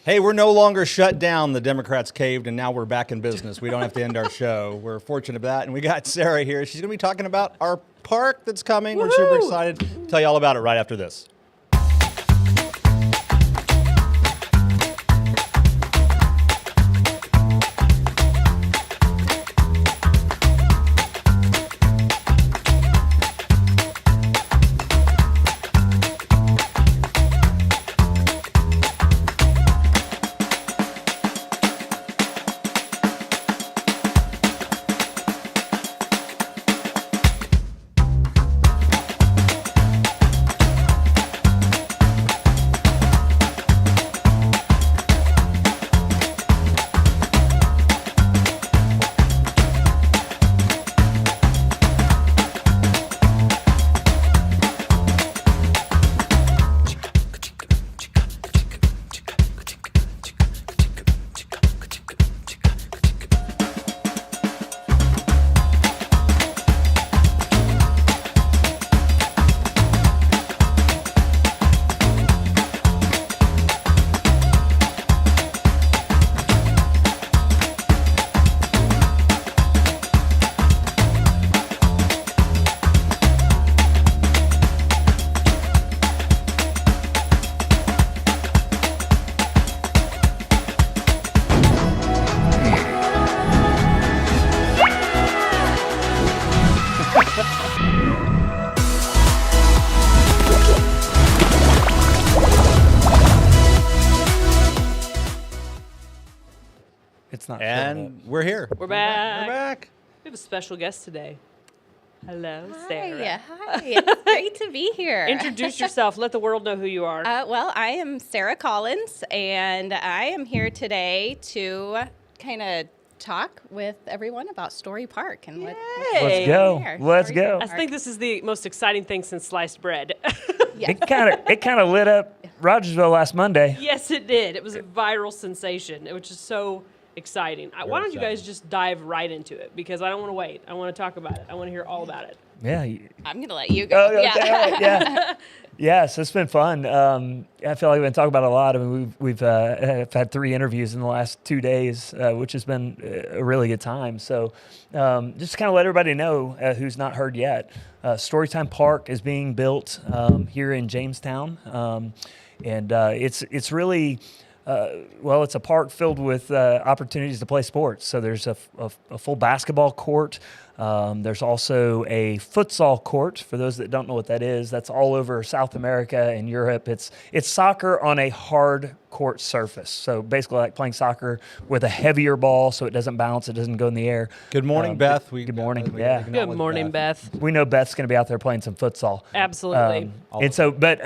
Hey, we're no longer shut down. The Democrats caved, and now we're back in business. We don't have to end our show. We're fortunate of that. And we got Sarah here. She's going to be talking about our park that's coming. We're super excited to tell you all about it right after this. It's not. And we're here. We're back. We're back. We have a special guest today. Hello, Sarah. Hi, it's great to be here. Introduce yourself. Let the world know who you are. Well, I am Sarah Collins, and I am here today to kind of talk with everyone about Story Park and Yay. Let's go. Let's Story go. I Park. think this is the most exciting thing since sliced bread. Yes. It kind of lit up Rogersville last Monday. Yes, it did. It was a viral sensation, which is so exciting. Why don't you guys just dive right into it? Because I don't want to wait. I want to talk about it. I want to hear all about it. Yeah. I'm going to let you go. Oh, okay, all right, yeah. Yeah, so it's been fun. I feel like we've been talking about it a lot. I mean, we've had 3 interviews in the last 2 days, which has been a really good time. So just to kind of let everybody know who's not heard yet, Storytime Park is being built here in Jamestown. And it's really... well, it's a park filled with opportunities to play sports. So there's a full basketball court. There's also a futsal court. For those that don't know what that is, that's all over South America and Europe. It's soccer on a hard court surface. So basically like playing soccer with a heavier ball so it doesn't bounce, it doesn't go in the air. Good morning, Beth. Good morning. We Yeah. acknowledge Good morning, Beth. We know Beth's going to be out there playing some futsal. Absolutely. And so, but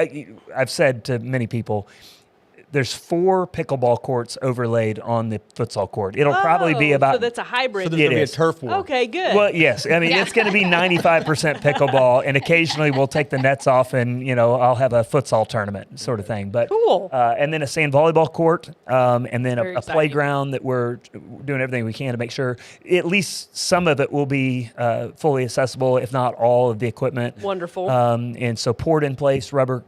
I've said to many people, there's 4 pickleball courts overlaid on the futsal court. It'll probably be about... So that's a hybrid. So there's going to be a is. turf war. Okay, good. Well, yes. I mean, it's going to be 95% pickleball, and occasionally we'll take the nets off and, I'll have a futsal tournament sort of thing. But Cool. And then a sand volleyball court, and then Very a exciting. playground that we're doing everything we can to make sure at least some of it will be fully accessible, if not all of the equipment. Wonderful. And so poured in place rubber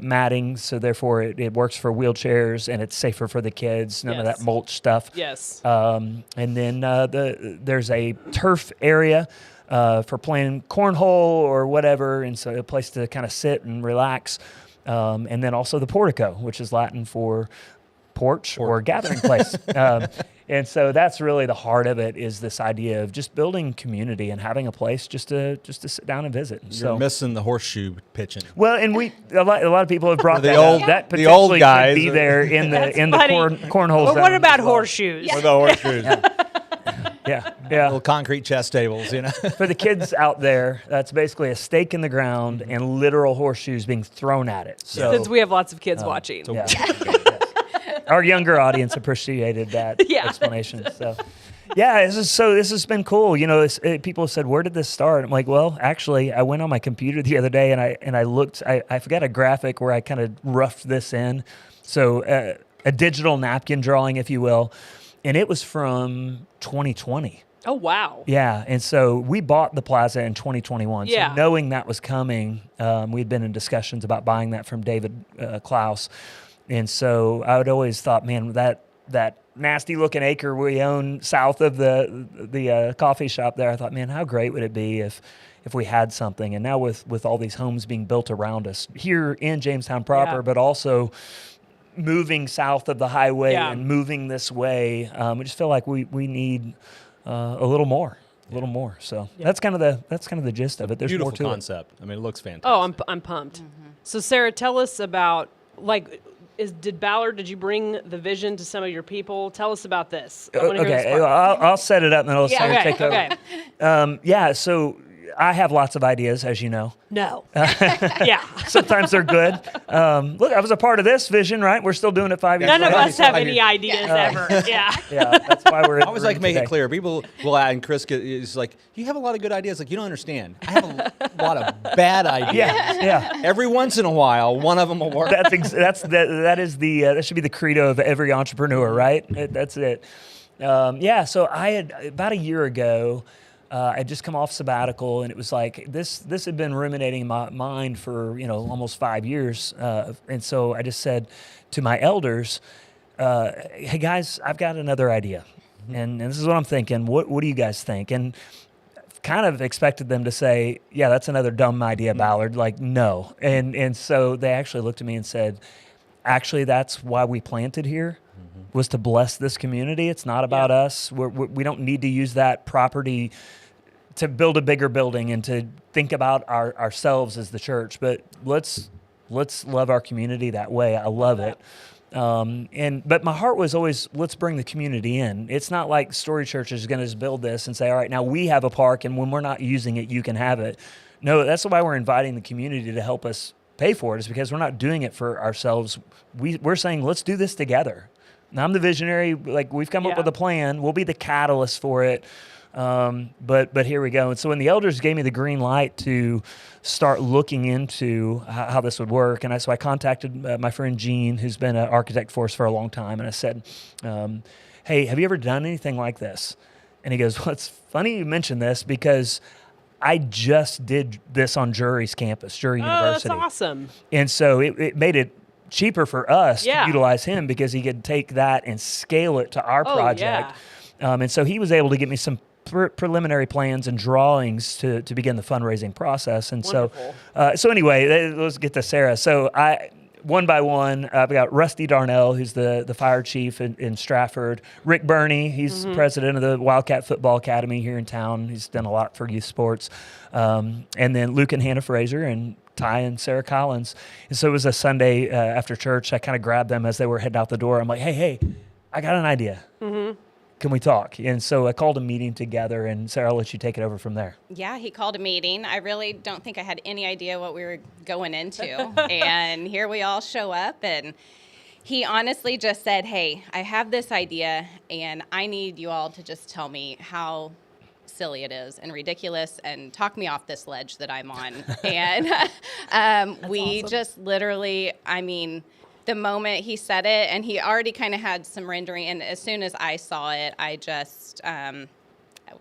matting, so therefore it works for wheelchairs and it's safer for the kids. None of Yes. that mulch stuff. Yes. And then there's a turf area for playing cornhole or whatever, and so a place to kind of sit and relax. And then also the portico, which is Latin for porch or gathering place. And so that's really the heart of it, is this idea of just building community and having a place just to sit down and visit. You're missing the horseshoe pitching. Well, and a lot of people have brought The that old- up. That the old potentially guys could be are- there in the funny. cornhole But zone what about as well. horseshoes? Or the horseshoes. Yeah. Little concrete chess tables, For the kids out there, that's basically a stake in the ground and literal horseshoes being thrown at it. So Since we have lots of kids watching. yeah. Yes. Our younger audience appreciated that Yeah. explanation. So, yeah, this has been cool. People have said, "Where did this start?" I'm like, well, actually, I went on my computer the other day and I looked. I forgot a graphic where I kind of roughed this in, so a digital napkin drawing, if you will, and it was from 2020. Oh, wow. Yeah, and so we bought the plaza in 2021. Yeah. So knowing that was coming, we'd been in discussions about buying that from David Klaus. And so I would always thought, man, that nasty looking acre we own south of the coffee shop there, I thought, man, how great would it be if we had something? And now with all these homes being built around us here in Jamestown proper, but also moving south of the highway and moving this way, we just feel like we need a little more. So that's kind of the gist of it. There's Beautiful more to concept. I mean, it looks fantastic. Oh, I'm pumped. So Sarah, tell us about did Ballard? Did you bring the vision to some of your people? Tell us about this. I wanna hear this Okay, part. I'll set it up and then I'll Sarah take over. Okay. So I have lots of ideas, as you know. No. Yeah. Sometimes they're good. Look, I was a part of this vision, right? We're still doing it 5 years None of later. us have any ideas ever. Yeah. Yeah, that's why we're. I always like make it clear. People will add, and Chris is like, "You have a lot of good ideas." Like, you don't understand. I have a lot of bad ideas. Yeah. Every once in a while, one of them will work. That should be the credo of every entrepreneur, right? That's it. So I had about a year ago. I'd just come off sabbatical, and it was like this had been ruminating in my mind for almost 5 years, and so I just said to my elders, "Hey guys, I've got another idea, and this is what I'm thinking. What do you guys think?" And kind of expected them to say, "Yeah, that's another dumb idea, Ballard." Like, no, and so they actually looked at me and said, "Actually, that's why we planted here." Was to bless this community. It's not about us. We don't need to use that property to build a bigger building and to think about ourselves as the church. But let's love our community that way. I love it. But my heart was always, let's bring the community in. It's not like Story Church is going to just build this and say, all right, now we have a park, and when we're not using it, you can have it. No, that's why we're inviting the community to help us pay for it, is because we're not doing it for ourselves. We're saying, let's do this together. Now, I'm the visionary. Like, we've come up with a plan. We'll be the catalyst for it. But here we go. And so when the elders gave me the green light to start looking into how this would work, and so I contacted my friend Gene, who's been an architect for us for a long time, and I said, "Hey, have you ever done anything like this?" And he goes, "Well, it's funny you mentioned this because I just did this on Drury's campus, Drury University." That's awesome. And so it made it cheaper for us to Yeah. utilize him because he could take that and scale it to our project. And so he was able to get me some preliminary plans and drawings to begin the fundraising process. And Wonderful. so anyway, let's get to Sarah. So one by one, I've got Rusty Darnell, who's the fire chief in Stratford. Rick Burney, he's president of the Wildcat Football Academy here in town. He's done a lot for youth sports. And then Luke and Hannah Fraser and Ty and Sarah Collins. And so it was a Sunday after church. I kind of grabbed them as they were heading out the door. I'm like, hey, I got an idea. Can we talk? And so I called a meeting together, and Sarah, I'll let you take it over from there. Yeah, he called a meeting. I really don't think I had any idea what we were going into. And here we all show up, and he honestly just said, "Hey, I have this idea, and I need you all to just tell me how silly it is and ridiculous and talk me off this ledge that I'm on." And we awesome. Just literally, the moment he said it, and he already kind of had some rendering, and as soon as I saw it, I just,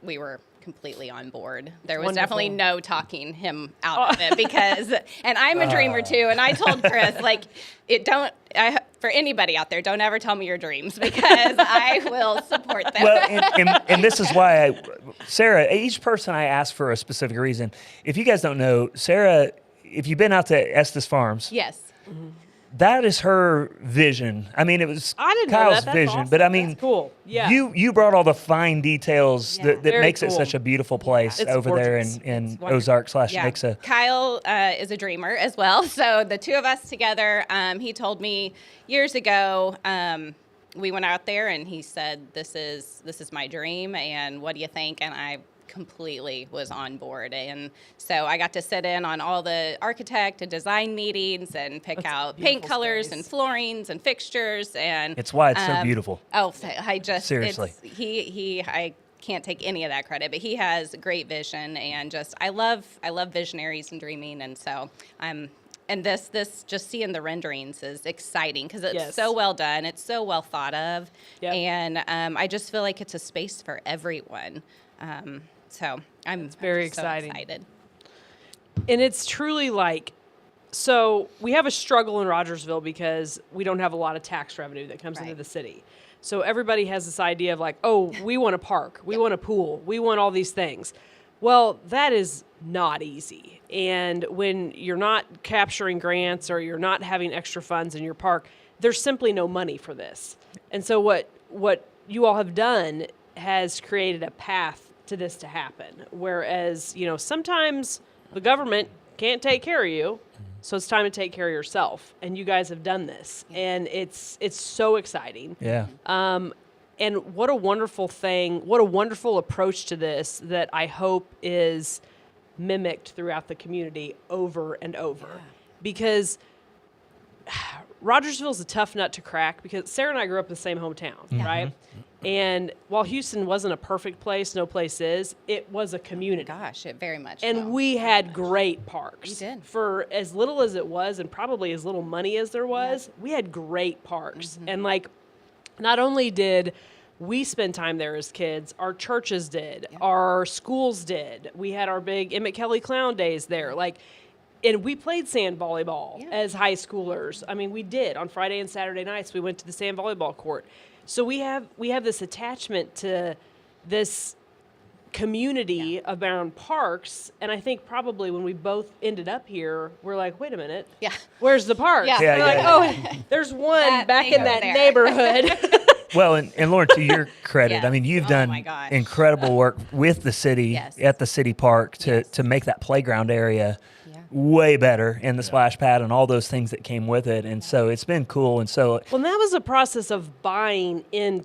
we were completely on board. There was definitely no talking him out of it because, and I'm a dreamer too, and I told Chris, for anybody out there, don't ever tell me your dreams because I will support them. Well, and this is why Sarah, each person I ask for a specific reason. If you guys don't know, Sarah, if you've been out to Estes Farms. Yes. That is her vision. It was Kyle's vision, awesome. but That's cool. Yeah. You brought all the fine details that makes cool. it such a beautiful place over gorgeous. there in Ozark / Nixa. Kyle is a dreamer as well. So the two of us together, he told me years ago, we went out there and he said, this is my dream. And what do you think? And I completely was on board, and so I got to sit in on all the architect and design meetings and pick out paint colors and floorings and fixtures, and it's why it's so beautiful. Oh, I just seriously, I can't take any of that credit, but he has great vision, and I love visionaries and dreaming, and so and this just seeing the renderings is exciting because it's so well done, it's so well thought of, and I just feel like it's a space for everyone. So I'm very so exciting. excited. And it's truly So we have a struggle in Rogersville because we don't have a lot of tax revenue that comes into Right. the city. So everybody has this idea of like, oh, we want a park, we want a pool, we want all these things. Well, that is not easy. And when you're not capturing grants or you're not having extra funds in your park, there's simply no money for this. And so what you all have done has created a path to this to happen. Whereas, sometimes the government can't take care of you. So it's time to take care of yourself. And you guys have done this. And it's so exciting. Yeah. And what a wonderful thing, what a wonderful approach to this that I hope is mimicked throughout the community over and over. Because Rogersville is a tough nut to crack because Sarah and I grew up in the same hometown, right? And while Houston wasn't a perfect place, no place is, it was a community. Gosh, it very much. And we had great parks. We did. For as little as it was and probably as little money as there was, we had great parks. And not only did we spend time there as kids, our churches did, our schools did. We had our big Emmett Kelly Clown Days there. And we played sand volleyball as high schoolers. I mean, we did. On Friday and Saturday nights, we went to the sand volleyball court. So we have this attachment to this community around parks, and I think probably when we both ended up here, we're like, wait a minute, where's the park? Yeah. We're like, oh, there's one That back thing in over that there. neighborhood. Well, and Lauren, to your credit, Yes. I mean, you've Oh done my gosh. incredible work with the city Yes. at the city park to make that playground area Yeah. way better, and the splash pad and all those things that came with it. And so it's been cool. And so, Well, that was a process of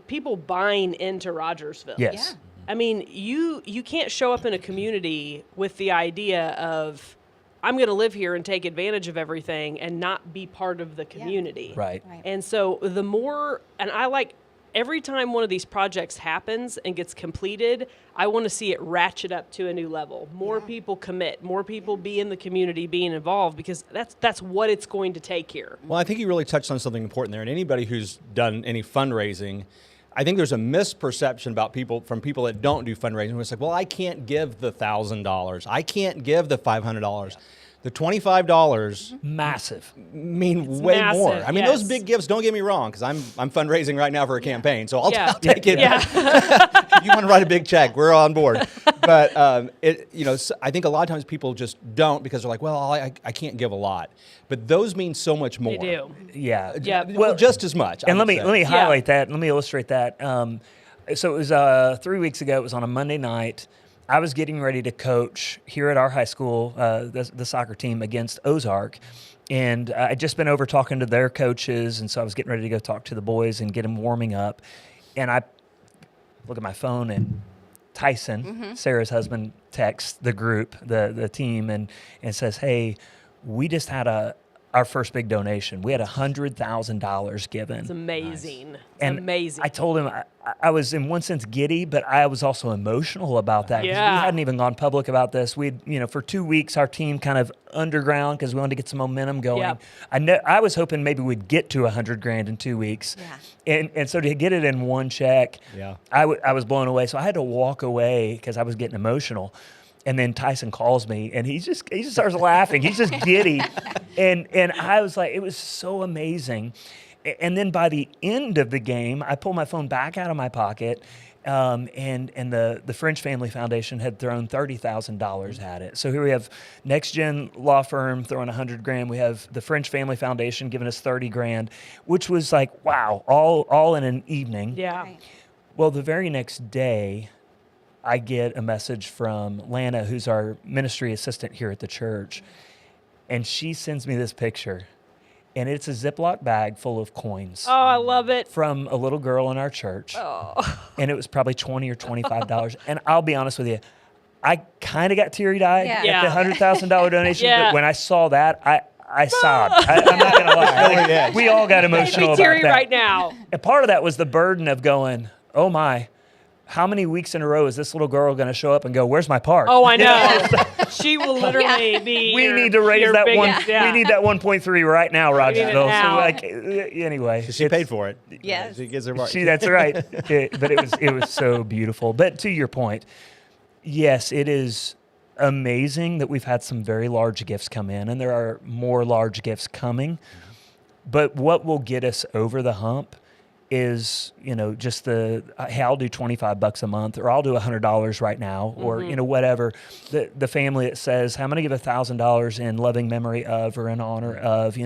people buying into Rogersville. yes. I mean, you can't show up in a community with the idea of, I'm going to live here and take advantage of everything and not be part of the community. Right. Right. And so I like every time one of these projects happens and gets completed, I want to see it ratchet up to a new level. More people commit, more people be in the community, being involved, because that's what it's going to take here. Well, I think you really touched on something important there. And anybody who's done any fundraising, I think there's a misperception about people that don't do fundraising. It's like, well, I can't give the $1,000. I can't give the $500. The $25 Massive. mean way massive, more. I mean, those yes. big gifts, don't get me wrong, because I'm fundraising right now for a campaign, so I'll take it. Yeah. If you want to write a big check, we're on board. But I think a lot of times people just don't because they're like, well, I can't give a lot. But those mean so much more. They do. Yeah. Yeah. Well, just as much. And I let would me say. highlight that. Let me illustrate that. So it was 3 weeks ago. It was on a Monday night. I was getting ready to coach here at our high school, the soccer team against Ozark. And I'd just been over talking to their coaches. And so I was getting ready to go talk to the boys and get them warming up. And I look at my phone and Tyson, Sarah's husband, texts the group, the team, and says, hey, we just had our first big donation. We had $100,000 given. It's amazing. It's And amazing. I told him I was in one sense giddy, but I was also emotional about that. 'Cause Yeah. we hadn't even gone public about this. For 2 weeks, our team kind of underground because we wanted to get some momentum going. Yep. I was hoping maybe we'd get to $100,000 in 2 weeks. Yeah. And so to get it in one check, Yeah. I was blown away. So I had to walk away because I was getting emotional. And then Tyson calls me, and he just starts laughing. He's just giddy, and I was like, it was so amazing. And then by the end of the game, I pulled my phone back out of my pocket, and the French Family Foundation had thrown $30,000 at it. So here we have Next Gen Law Firm throwing $100,000. We have the French Family Foundation giving us $30,000, which was like, wow, all in an evening. Yeah. Right. Well, the very next day, I get a message from Lana, who's our ministry assistant here at the church, and she sends me this picture, and it's a Ziploc bag full of coins Oh, I love it. from a little girl in our church, and it was probably $20 or $25. And I'll be honest with you, I kind of got teary-eyed Yeah. at Yeah. the $100,000 donation, Yeah. but when I saw that, I sobbed. I'm not going to lie. Yeah. We all got Made emotional me about teary that. right now. And part of that was the burden of going, oh my, how many weeks in a row is this little girl going to show up and go, where's my park? Oh, I know. She will literally be. We your- need to raise your that biggest- one. We need that 1.3 right now, need it Rogersville. now. So anyway, She paid for it. Yes. She gets her mark. That's right. But it was so beautiful. But to your point, yes, it is amazing that we've had some very large gifts come in, and there are more large gifts coming. But what will get us over the hump is, just hey, I'll do $25 a month, or I'll do $100 right now, or, whatever. The family that says, hey, I'm going to give $1,000 in loving memory of, or in honor of,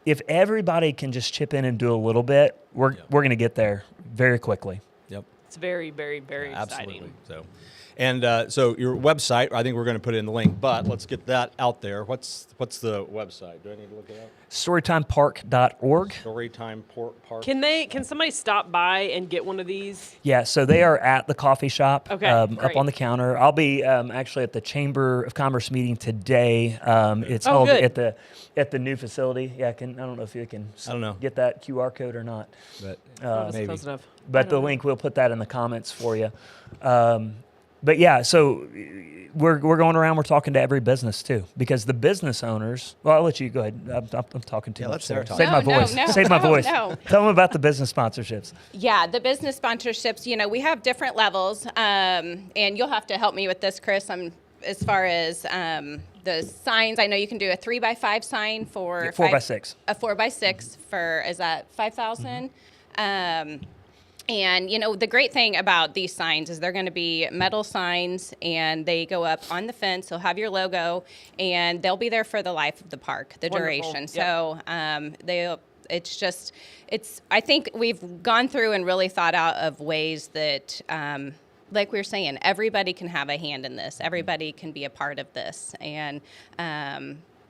if everybody can just chip in and do a little bit, we're going to get there very quickly. Yep. It's very, very, very Absolutely. exciting. So your website, I think we're going to put it in the link, but let's get that out there. What's the website? Do I need to look it up? Storytimepark.org. Storytime Park. Can somebody stop by and get one of these? Yeah, so they are at the coffee shop, Okay, up great. on the counter. I'll be actually at the Chamber of Commerce meeting today. It's held good. at the new facility. Yeah, I don't know if you can I don't know. get that QR code or not. But That's maybe. close enough. But the link, we'll put that in the comments for you. But yeah, so we're going around, we're talking to every business too, because the business owners, well, I'll let you go ahead. I'm talking too much. let Sarah talk. Save my voice. Save my voice. No. Tell them about the business sponsorships. Yeah, the business sponsorships, we have different levels, and you'll have to help me with this, Chris. As far as the signs, I know you can do a 3x5 sign for 4x6. A 4x6 for, is that 5,000? And, the great thing about these signs is they're going to be metal signs, and they go up on the fence. They'll have your logo, and they'll be there for the life of the park, the Wonderful. duration. Yep. So I think we've gone through and really thought out of ways that, like we were saying, everybody can have a hand in this. Everybody can be a part of this. And,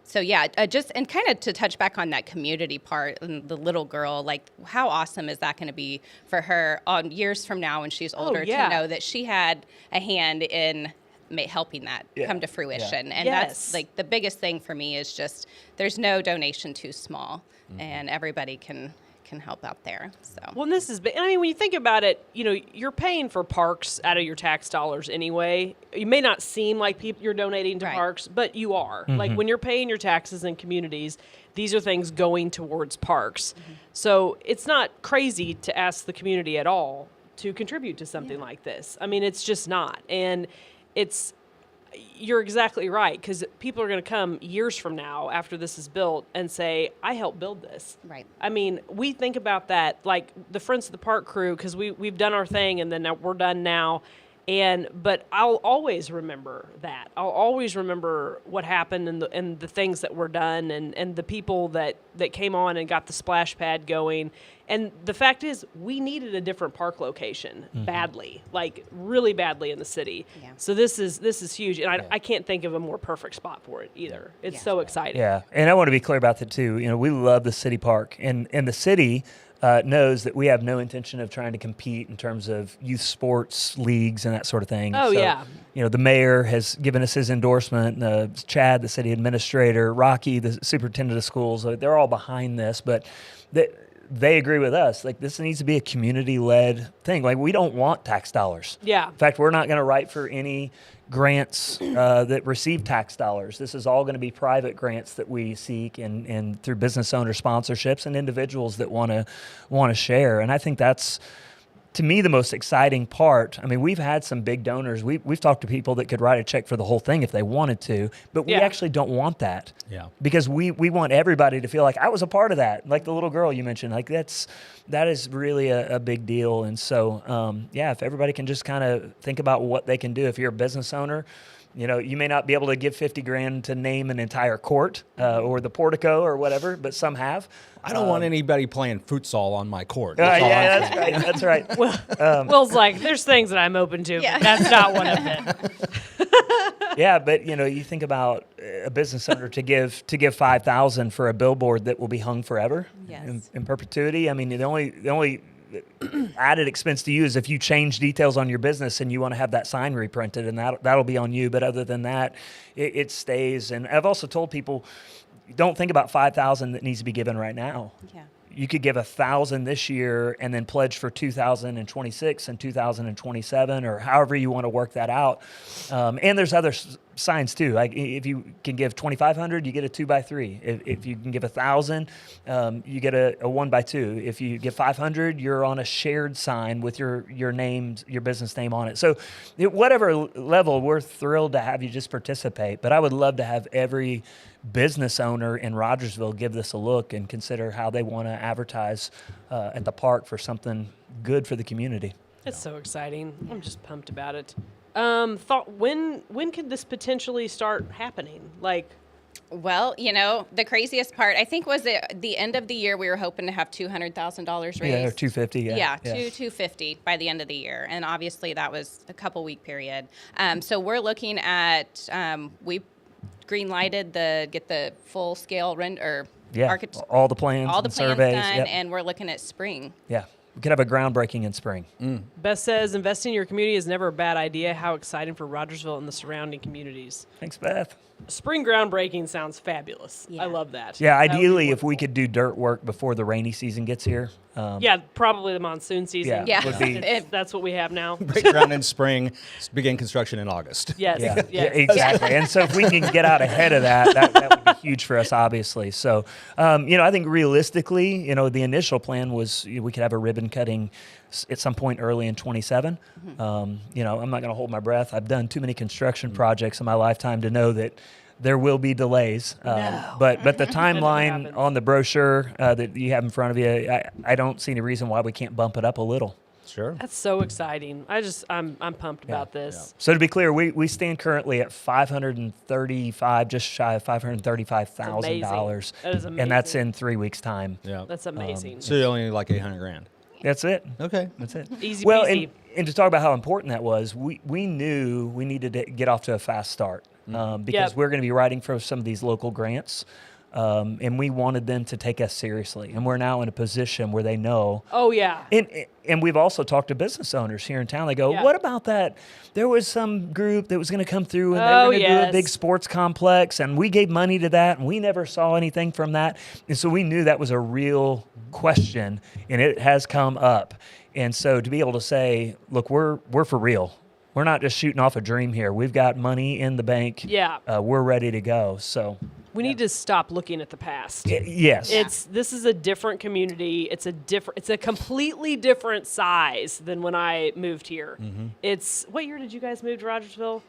so yeah, and kind of to touch back on that community part and the little girl, like how awesome is that going to be for her years from now when she's older yeah. to know that she had a hand in helping that come to fruition. And that's like the biggest thing for me is just there's no donation too small, and everybody can help out there. So Well, this is, I mean, when you think about it, you're paying for parks out of your tax dollars anyway. You may not seem like you're donating to Right. parks, but you are. Like when you're paying your taxes in communities, these are things going towards parks. So it's not crazy to ask the community at all to contribute to something like this. I mean, it's just not. And you're exactly right, because people are going to come years from now after this is built and say, I helped build this. Right. I mean, we think about that, like the Friends of the Park crew, because we've done our thing and then we're done now. But I'll always remember that. I'll always remember what happened and the things that were done and the people that came on and got the splash pad going. And the fact is, we needed a different park location badly, like really badly in the city. Yeah. So this is huge, and I can't think of a more perfect spot for it either. It's so exciting. Yeah, and I want to be clear about that too. We love the city park, and the city knows that we have no intention of trying to compete in terms of youth sports leagues and that sort of thing. Oh, yeah. The mayor has given us his endorsement. Chad, the city administrator, Rocky, the superintendent of schools, they're all behind this, but they agree with us. Like, this needs to be a community-led thing. Like, we don't want tax dollars. Yeah. In fact, we're not going to write for any grants that receive tax dollars. This is all going to be private grants that we seek and through business owner sponsorships and individuals that want to share. And I think that's, to me, the most exciting part. I mean, we've had some big donors. We've talked to people that could write a check for the whole thing if they wanted to, but we actually don't want that. Yeah. Because we want everybody to feel like I was a part of that. Like the little girl you mentioned, like that is really a big deal. And so, if everybody can just kind of think about what they can do. If you're a business owner, you may not be able to give $50,000 to name an entire court or the portico or whatever, but some have. I don't want anybody playing futsal on my court. That's all I'm that's saying. right. That's right. Will's like, there's things that I'm open to, but that's not one of them. Yeah, but you think about a business owner to give $5,000 for a billboard that will be hung forever in perpetuity. I mean, the only added expense to you is if you change details on your business and you want to have that sign reprinted, and that'll be on you. But other than that, it stays. And I've also told people, don't think about $5,000 that needs to be given right now. yeah. You could give $1,000 this year and then pledge for 2026 and 2027, or however you want to work that out. And there's other signs too. Like if you can give 2,500, you get a 2x3. If you can give 1,000, you get a 1x2. If you give 500, you're on a shared sign with your name, your business name on it. So whatever level, we're thrilled to have you just participate. But I would love to have every business owner in Rogersville give this a look and consider how they want to advertise at the park for something good for the community. It's so exciting. I'm just pumped about it. When could this potentially start happening? Like, Well, the craziest part, I think, was at the end of the year, we were hoping to have $200,000 raised. Yeah, or 250. Yeah, 250 by the end of the year. And obviously that was a couple week period. So we're looking at, we green lighted get the full scale render. Yeah, all the plans, all the and plans surveys, done, yep. And we're looking at spring. Yeah, we could have a groundbreaking in spring. Beth says, investing in your community is never a bad idea. How exciting for Rogersville and the surrounding communities. Thanks, Beth. Spring groundbreaking sounds fabulous. Yeah. I love that. Yeah, That would be ideally, if we wonderful. could do dirt work before the rainy season gets here. Yeah, probably the monsoon season. Yeah, Yeah. would be. If that's what we have now. Break ground in spring, begin construction in August. Yes. Yeah, yes. yeah, exactly. And so if we can get out ahead of that would be huge for us, obviously. So, I think realistically, the initial plan was we could have a ribbon cutting at some point early in 27. I'm not going to hold my breath. I've done too many construction projects in my lifetime to know that there will be delays. But the timeline happens. on the brochure that you have in front of you, I don't see any reason why we can't bump it up a little. Sure. That's so exciting. I'm pumped about this. So to be clear, we stand currently at $535, just shy of $535,000. That is And that's amazing. in 3 weeks' time. Yeah. That's amazing. So you're only like $800,000. That's it. Okay. That's it. Easy Well, peasy. and to talk about how important that was, we knew we needed to get off to a fast start because Yep. we're going to be writing for some of these local grants, and we wanted them to take us seriously. And we're now in a position where they know. Oh, yeah. And we've also talked to business owners here in town. They go, Yeah. what about that? There was some group that was going to come through and they Oh, were going to do a big yes. sports complex, and we gave money to that, and we never saw anything from that. And so we knew that was a real question, and it has come up. And so to be able to say, look, we're for real. We're not just shooting off a dream here. We've got money in the bank. Yeah. We're ready to go. So We need to stop looking at the past. yes. This is a different community. It's a completely different size than when I moved here. It's what year did you guys move to Rogersville?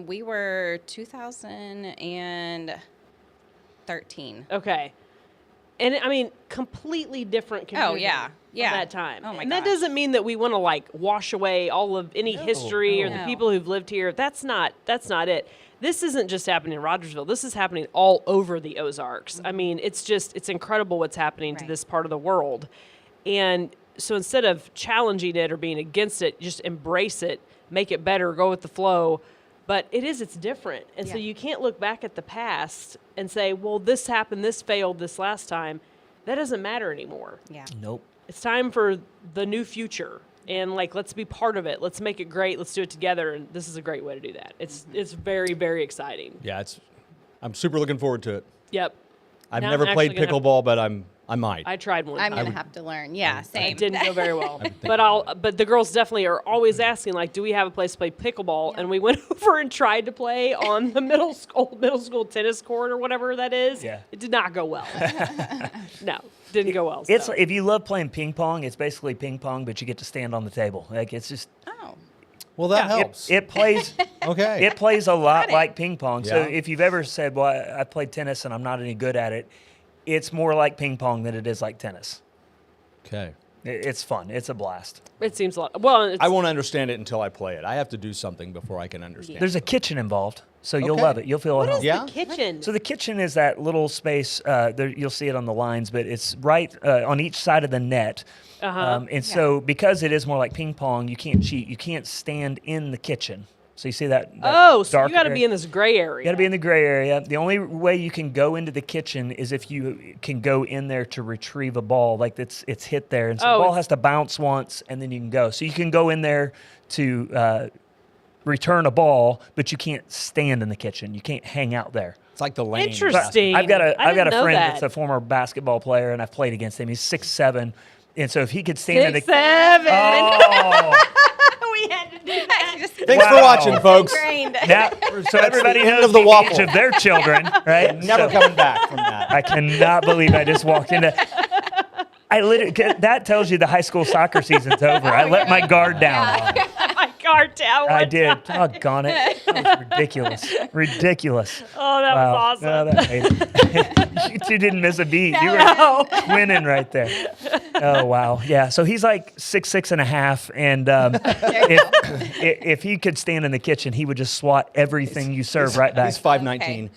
We were 2013. Okay. And I mean, completely different community. Oh, yeah. At Yeah. that time. Oh, my And that gosh. doesn't mean that we want to wash away all of any history or the No. people who've lived here. That's not it. This isn't just happening in Rogersville. This is happening all over the Ozarks. I mean, it's incredible what's happening to Right. this part of the world. And so instead of challenging it or being against it, just embrace it, make it better, go with the flow. But it's different. And so Yeah. you can't look back at the past and say, well, this happened, this failed this last time. That doesn't matter anymore. Yeah. Nope. It's time for the new future. And let's be part of it. Let's make it great. Let's do it together. And this is a great way to do that. It's very, very exciting. Yeah, I'm super looking forward to it. Yep. I've Now never I'm played actually gonna have- pickleball, but I might. I tried one I'm time. going to have to learn. Yeah, same. It didn't go very well. But the girls definitely are always asking, do we have a place to play pickleball? And we went over and tried to play on the middle school tennis court or whatever that is. Yeah. It did not go well. No, didn't go well. It's so. if you love playing ping pong, it's basically ping pong, but you get to stand on the table. It's just Oh. Well, that Yeah. helps. it plays. Okay. It plays a lot Got it. like ping pong. So Yeah. if you've ever said, "Well, I played tennis and I'm not any good at it," it's more like ping pong than it is like tennis. Okay. It's fun. It's a blast. It seems a lot. Well, it's, I won't understand it until I play it. I have to do something before I can understand. There's a kitchen involved, so you'll Okay. love it. You'll feel at what home. is Yeah? the kitchen? So the kitchen is that little space. There, you'll see it on the lines, but it's right on each side of the net. And so because it is more like ping pong, you can't cheat. You can't stand in the kitchen. So you see that? so dark you got to area? be in this gray area. You got to be in the gray area. The only way you can go into the kitchen is if you can go in there to retrieve a ball. Like it's hit there, and so the ball it's- has to bounce once, and then you can go. So you can go in there to return a ball, but you can't stand in the kitchen. You can't hang out there. It's like the lane. Interesting. I've got a I didn't know friend that. that's a former basketball player, and I've played against him. He's 6'7", and so if he could stand in the 6'7". oh, We he had to do that. Thanks for watching, folks. Now, so everybody the end knows of the the waffle. age of their children, right? Never So coming back from that. I cannot believe I just walked into. I literally, that tells you the high school soccer season's over. I let my guard down. My guard down. I did. Doggone it. That was ridiculous. Ridiculous. Oh, that was awesome. No, that made it. You two didn't miss a beat. You were winning right there. Oh, wow. Yeah. So he's like 6'6.5", and if he could stand in the kitchen, he would just swat everything you serve right back. He's 5'19".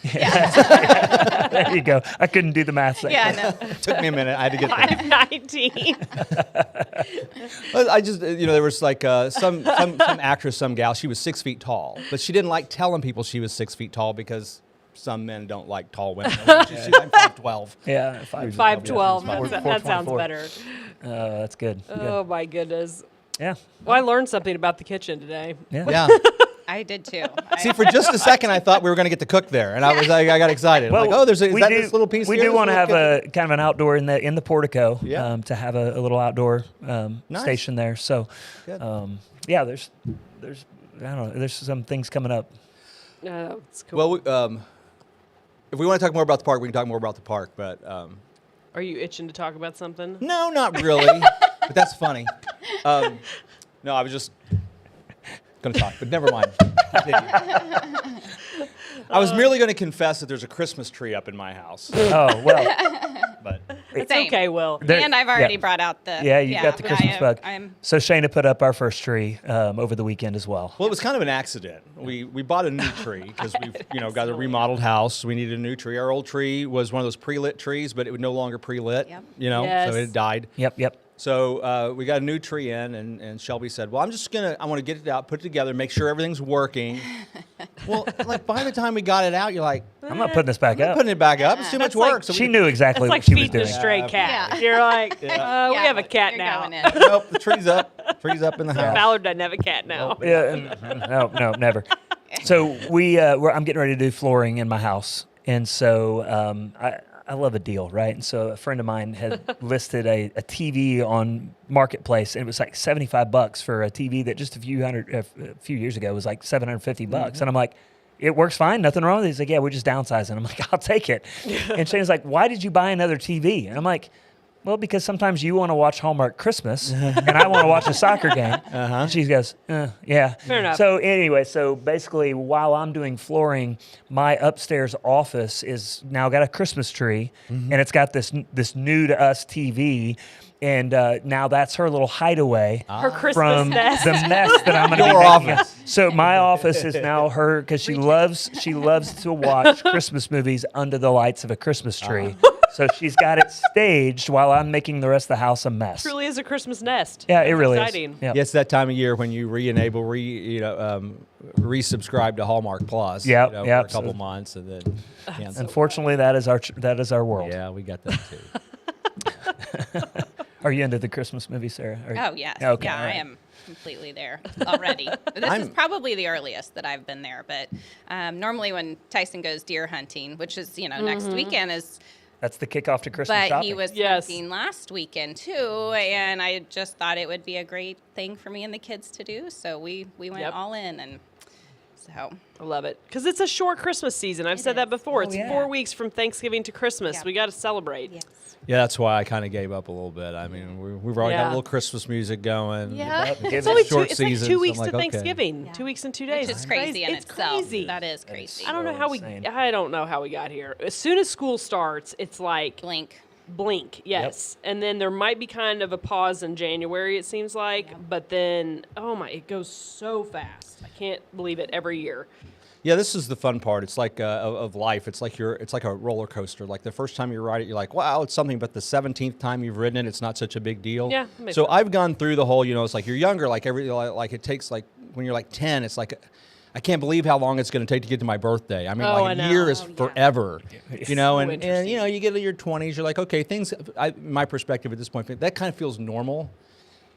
There you go. I couldn't do the math. Yeah, no. Took me a minute. I had to get there. 5'19". I just, there was like some actress, some gal, she was 6 feet tall, but she didn't like telling people she was 6 feet tall because some men don't like tall women. She's like 5'12". Yeah. 5'12". That sounds 424. better. That's good. Oh, my goodness. Yeah. Well, I learned something about the kitchen today. Yeah. I did too. See, for just a second, I thought we were going to get to cook there, and I got excited. Well, like, oh, is that we this little piece We here? do This want to little have kitchen? a kind of an outdoor in the portico Yeah. to have a little outdoor Nice. station there. So, Good. yeah, there's I don't know. There's some things coming up. Oh, it's cool. Well, if we want to talk more about the park, we can talk more about the park, but Are you itching to talk about something? no, not really. But that's funny. No, I was just going to talk, but never mind. Continue. I was merely going to confess that there's a Christmas tree up in my house, Oh well, but It's Same. okay, Will. There- And I've already yeah. brought out the. yeah, you got the Christmas bug. I'm So Shayna put up our first tree over the weekend as well. well, it was kind of an accident. We bought a new tree because we've got a remodeled house. We needed a new tree. Our old tree was one of those pre-lit trees, but it was no longer pre-lit. Yep. Yes. So it died. Yep. So we got a new tree in, and Shelby said, "Well, I want to get it out, put it together, make sure everything's working." Well, like by the time we got it out, you're like, I'm not putting this back up. putting it back up. It's too much That's like- work. So She we, knew exactly It's what like she was feeding a doing. stray cat. Yeah. You're like, we Yeah, have a cat you're now. going in. Nope, the tree's up. Tree's up in the house. Ballard doesn't have a cat now. Yeah, no, never. So I'm getting ready to do flooring in my house, and so I love a deal, right? And so a friend of mine had listed a TV on Marketplace, and it was like $75 for a TV that just a few years ago was like $750, and I'm like, it works fine, nothing wrong with it. He's like, yeah, we're just downsizing. I'm like, I'll take it. And Shane's like, why did you buy another TV? And I'm like, well, because sometimes you want to watch Hallmark Christmas, and I want to watch a soccer game. And she goes, yeah. Fair enough. So anyway, so basically, while I'm doing flooring, my upstairs office is now got a Christmas tree, and it's got this new to us TV, and now that's her little hideaway Her Christmas from nest. the mess that I'm going to be Your making. office. So my office is now her because she loves to watch Christmas movies under the lights of a Christmas tree. So she's got it staged while I'm making the rest of the house a mess. Truly is a Christmas nest. Yeah, it really Exciting. is. Yep. Yeah, it's that time of year when you resubscribe to Hallmark Plus. Yep, for yep. a couple months and then cancel. Unfortunately, that is our world. Yeah, we got that too. Are you into the Christmas movie, Sarah? Oh, yes. Okay, Yeah, all I right. am completely there already. This is probably the earliest that I've been there, but normally when Tyson goes deer hunting, which is, next weekend is, That's the kickoff to Christmas but shopping. he was Yes. hunting last weekend too, and I just thought it would be a great thing for me and the kids to do, so we went Yep. all in, and so. I love it. Because it's a short Christmas season. I've said that before. It's yeah. 4 weeks from Thanksgiving to Christmas. Yeah. We got to celebrate. Yes. Yeah, that's why I kind of gave up a little bit. I mean, we've already got Yeah. a little Christmas music going. Yeah. It's only short it's like season, 2 so weeks I'm to like, okay. Thanksgiving. Yeah. 2 weeks and 2 days. Which is crazy in It's itself. crazy. That is crazy. I don't know how insane. I don't know how we got here. As soon as school starts, it's like blink, yes. And then there might be kind of a pause in January, it seems like. But then, it goes so fast. I can't believe it every year. Yeah, this is the fun part. It's like of life. It's like a roller coaster. Like the first time you ride it, you're like, wow, it's something. But the 17th time you've ridden it, it's not such a big deal. Yeah, that makes So sense. I've gone through the whole. It's like you're younger. Like it takes like when you're like 10. It's like I can't believe how long it's going to take to get to my birthday. I mean, Oh, I like know. a year is Oh, yeah. forever. So And interesting. you get to your 20s, you're like, okay, things. My perspective at this point, that kind of feels normal.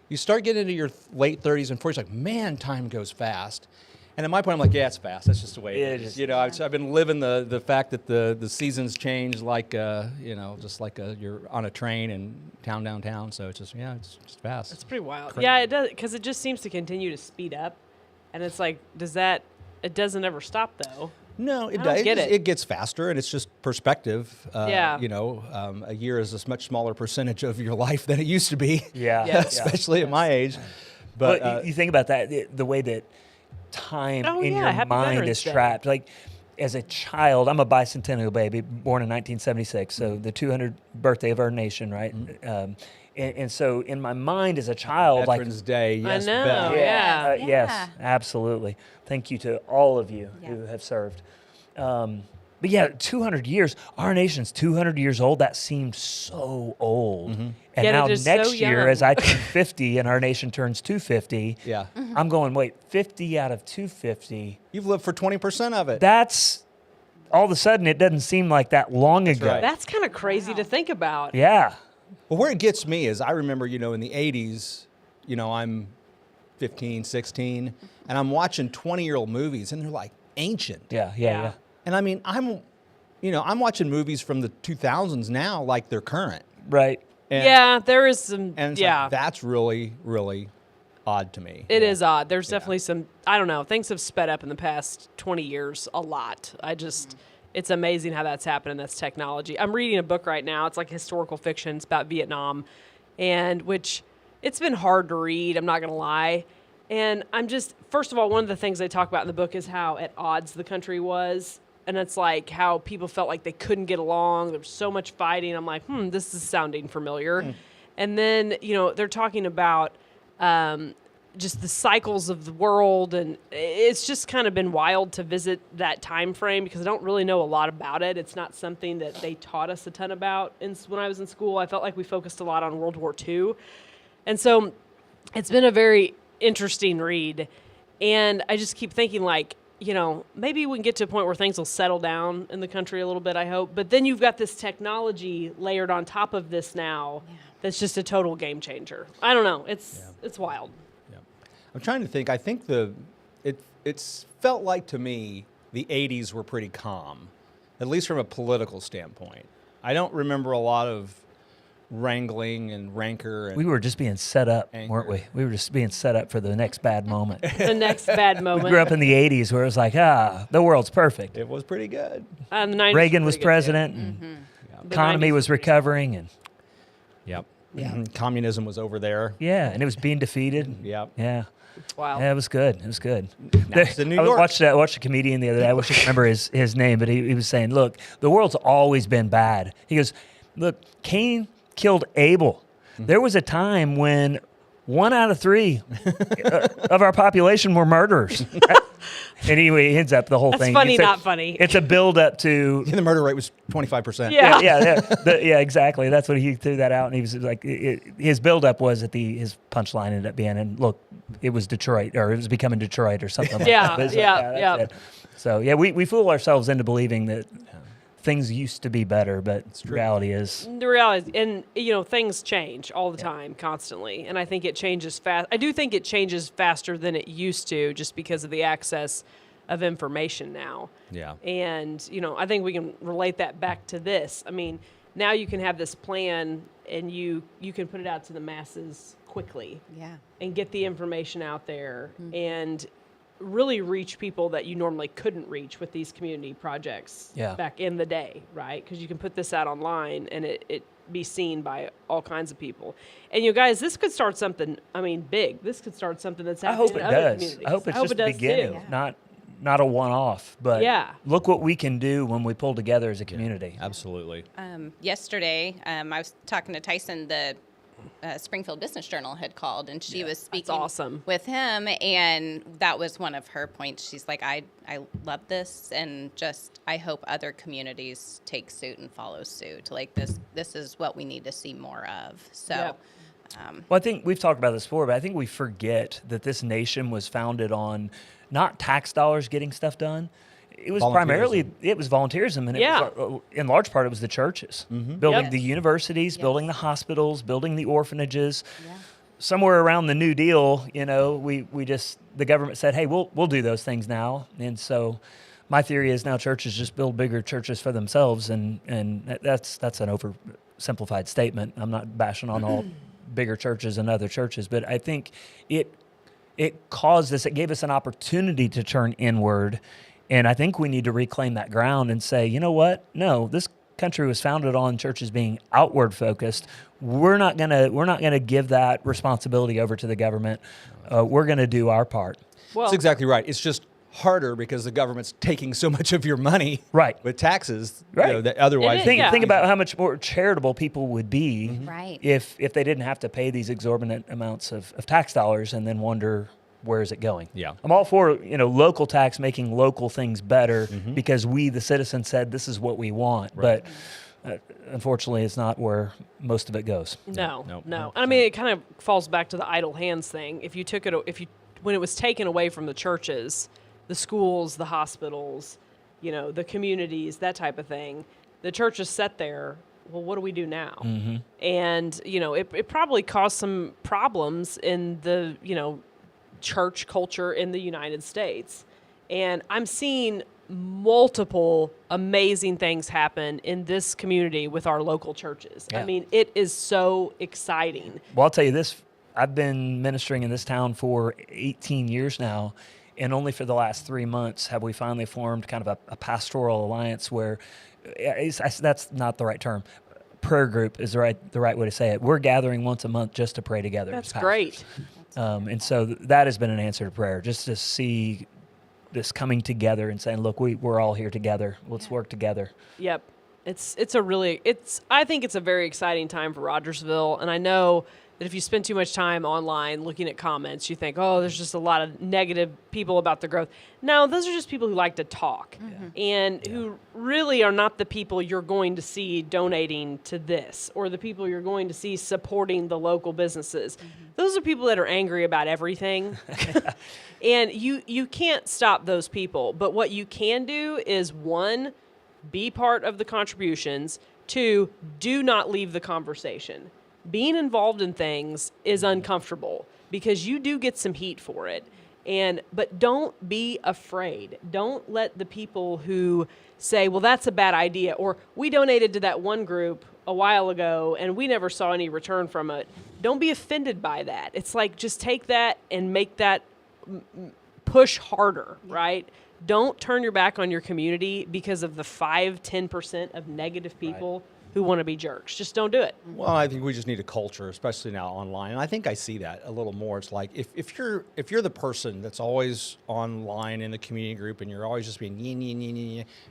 You start getting into your late 30s and 40s, like, man, time goes fast. And at my point, I'm like, yeah, it's fast. That's just the way it It is. is. You know, I've been living the fact that the seasons change like, you know, just like you're on a train and downtown. So it's just it's fast. It's pretty wild. Crazy. Yeah, it does, because it just seems to continue to speed up, and it's like, it doesn't ever stop though. No, it I does. don't get it. It gets faster, and it's just perspective. Yeah. You know, a year is a much smaller percentage of your life than it used to be. Yeah. Yes. Especially at my age. But But you think about that, the way that time Oh, in yeah, your Happy mind Veterans is Day. trapped. Like, as a child, I'm a bicentennial baby, born in 1976, so the 200th birthday of our nation, right? And so in my mind as a child, Veterans Day, yes, know, Beth. yeah. yes, Yeah. absolutely. Thank you to all of you Yeah. who have served. But yeah, 200 years. Our nation's 200 years old. That seemed so old. And Yet it now is next so year, young. as I turn 50 and our nation turns 250, Yeah. I'm going, wait, 50 out of 250. You've lived for 20% of it. That's all of a sudden, it doesn't seem like that long ago. right. That's kind of crazy to think about. Yeah. Well, where it gets me is I remember, you know, in the 80s, you know, I'm 15, 16, and I'm watching 20-year-old movies, and they're like ancient. Yeah. And I mean, I'm watching movies from the 2000s now like they're current. Right. And, Yeah, there is some. And it's yeah, like, that's really, really odd to me. it is odd. There's definitely some. I don't know. Things have sped up in the past 20 years a lot. It's amazing how that's happened, and that's technology. I'm reading a book right now. It's like historical fiction. It's about Vietnam, and which it's been hard to read. I'm not gonna lie. And I'm just, first of all, one of the things they talk about in the book is how at odds the country was. And it's like how people felt like they couldn't get along. There was so much fighting. I'm like, this is sounding familiar. And then, you know, they're talking about just the cycles of the world. And it's just kind of been wild to visit that time frame because I don't really know a lot about it. It's not something that they taught us a ton about when I was in school. I felt like we focused a lot on World War II. And so it's been a very interesting read. And I just keep thinking, like, you know, maybe we can get to a point where things will settle down in the country a little bit, I hope. But then you've got this technology layered on top of this now that's just a total game changer. I don't know. It's wild. Yeah. I'm trying to think. I think it's felt like to me the 80s were pretty calm, at least from a political standpoint. I don't remember a lot of wrangling and rancor. And We were just being set up, Anger. weren't we? We were just being set up for the next bad moment. The next bad moment. We grew up in the 80s where it was like, the world's perfect. it was pretty good. The 90s Reagan were was pretty good, president, and too. The economy 90s was recovering, and Yep. Communism was over there. and it was being defeated. Yep. Yeah. It's wild. Yeah, it was good. It was good. it's in New I York. watched a comedian the other day. I wish I could remember his name, but he was saying, look, the world's always been bad. He goes, look, Cain killed Abel. There was a time when 1 out of 3 of our population were murderers. And he ends up the whole That's thing. funny, It's not funny. It's a build up to The murder rate was 25%. Yeah. yeah, exactly. That's what he threw that out, and he was like, his buildup was at his punchline ended up being, and look, it was Detroit, or it was becoming Detroit, or something like Yeah, that. But it's yeah. that's it. So yeah, we fool ourselves into believing that things used to be better, but reality is The reality, and you know, things change all the time, constantly, and I think it changes fast. I do think it changes faster than it used to, just because of the access of information now. Yeah. And you know, I think we can relate that back to this. I mean, now you can have this plan, and you can put it out to the masses quickly, Yeah. and get the information out there, and really reach people that you normally couldn't reach with these community projects back in the day, right? Because you can put this out online and it be seen by all kinds of people. And you guys, this could start something, I mean, big. This could start something that's I happening hope in it other does. communities. I hope it's just it the does beginning, too. not a one-off. But Yeah. look what we can do when we pull together as a community. Absolutely. Yesterday, I was talking to Tyson, the Springfield Business Journal had called, and she was speaking awesome. with him, and that was one of her points. She's like, I love this, and just I hope other communities take suit and follow suit. Like this is what we need to see more of. So. Yep. Well, I think we've talked about this before, but I think we forget that this nation was founded on not tax dollars getting stuff done. It was primarily volunteerism, and it was, in large part, it was the churches building Yep. the universities, building the hospitals, building the orphanages. Yeah. somewhere around the New Deal, the government said, hey, we'll do those things now. And so my theory is now churches just build bigger churches for themselves. And that's an oversimplified statement. I'm not bashing on all bigger churches and other churches, but I think it gave us an opportunity to turn inward. And I think we need to reclaim that ground and say, you know what? No, this country was founded on churches being outward focused. We're not gonna give that responsibility over to the government. We're gonna do our part. Well, That's exactly right. It's just harder because the government's taking so much of your money with taxes. Right. That otherwise, It is, think about how much more charitable people would be Right. if they didn't have to pay these exorbitant amounts of tax dollars and then wonder, where is it going? Yeah. I'm all for, local tax making local things better because we, the citizens, said this is what we want. But unfortunately, it's not where most of it goes. No. Nope. I mean, it kind of falls back to the idle hands thing. When it was taken away from the churches, the schools, the hospitals, the communities, that type of thing, the churches sat there. Well, what do we do now? And it probably caused some problems in the church culture in the United States. And I'm seeing multiple amazing things happen in this community with our local churches. Yeah. I mean, it is so exciting. Well, I'll tell you this. I've been ministering in this town for 18 years now, and only for the last 3 months have we finally formed kind of a pastoral alliance where that's not the right term. Prayer group is the right way to say it. We're gathering once a month just to pray together. That's as pastors. great. And so that has been an answer to prayer, just to see this coming together and saying, look, we're all here together. Let's work together. Yep. I think it's a very exciting time for Rogersville. And I know that if you spend too much time online looking at comments, you think, oh, there's just a lot of negative people about the growth. No, those are just people who like to talk and who really are not the people you're going to see donating to this or the people you're going to see supporting the local businesses. Those are people that are angry about everything. And you can't stop those people. But what you can do is, 1, be part of the contributions. 2, do not leave the conversation. Being involved in things is uncomfortable because you do get some heat for it. But don't be afraid. Don't let the people who say, well, that's a bad idea, or we donated to that one group a while ago and we never saw any return from it. Don't be offended by that. It's like, just take that and make that push harder, right? Don't turn your back on your community because of the 5-10% of negative people who want to be jerks. Just don't do it. Well, I think we just need a culture, especially now online. And I think I see that a little more. It's like if you're the person that's always online in the community group and you're always just being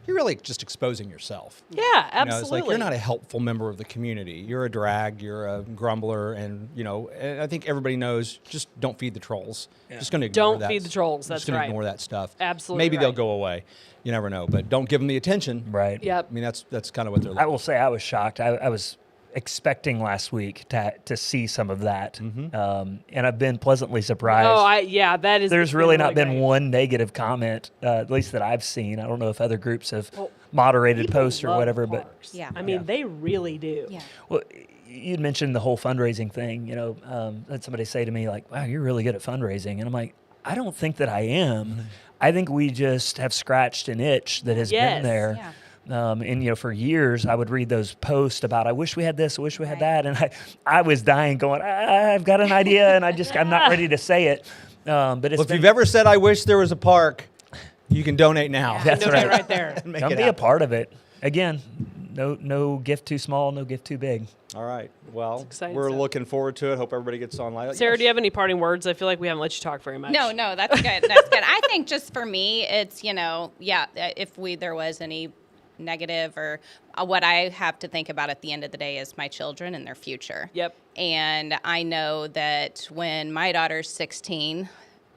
you're really just exposing yourself. Yeah, absolutely. It's like you're not a helpful member of the community. You're a drag, you're a grumbler, and and I think everybody knows, just don't feed the trolls. Just going to ignore that. Don't feed the trolls. That's just gonna right. Ignore that stuff. Absolutely Maybe they'll right. go away. You never know, but don't give them the attention. Right. Yep. I mean, that's kind of what they're I looking will say I was shocked. I was expecting last week to see some of that, and I've been pleasantly surprised. That is. There's really not been great. one negative comment, at least that I've seen. I don't know if other groups have moderated People posts or love whatever, Yeah. I mean, they really do. Yeah. well, you'd mentioned the whole fundraising thing. Had somebody say to me like, "Wow, you're really good at fundraising," and I'm like, I don't think that I am. I think we just have scratched an itch that has been there. Yeah. And for years I would read those posts about, I wish we had this, I wish we had that, and I was dying, going, I've got an idea, and I'm not ready to say it. But if you've ever said, "I wish there was a park," you can donate now. Yeah. That's Donate right. right there. And make Come it be a happen. part of it. Again, no gift too small, no gift too big. All right. Well, exciting we're stuff. looking forward to it. Hope everybody gets online. Sarah, do you have any parting words? I feel like we haven't let you talk very much. No, that's good. That's good. I think just for me, it's, if there was any negative or what I have to think about at the end of the day is my children and their future. Yep. And I know that when my daughter's 16,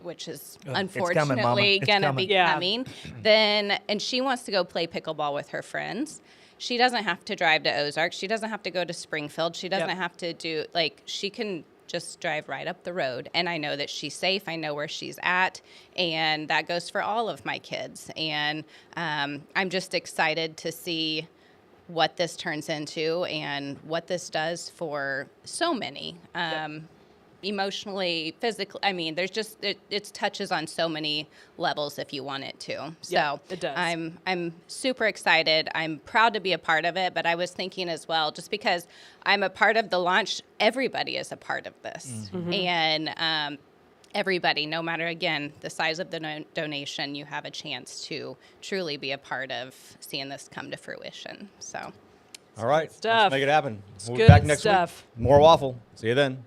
which is unfortunately It's going to coming. be Yeah. coming, and she wants to go play pickleball with her friends. She doesn't have to drive to Ozark. She doesn't have to go to Springfield. She doesn't have to do, she can just drive right up the road. And I know that she's safe. I know where she's at. And that goes for all of my kids. And I'm just excited to see what this turns into and what this does for so many. emotionally, physically. I mean, there's just it touches on so many levels if you want it to. So Yeah, it does. I'm super excited. I'm proud to be a part of it, but I was thinking as well, just because I'm a part of the launch, everybody is a part of this. And everybody, no matter, again, the size of the donation, you have a chance to truly be a part of seeing this come to fruition. So All right. stuff. Let's make it happen. We'll be good back next stuff. week. More waffle. See you then.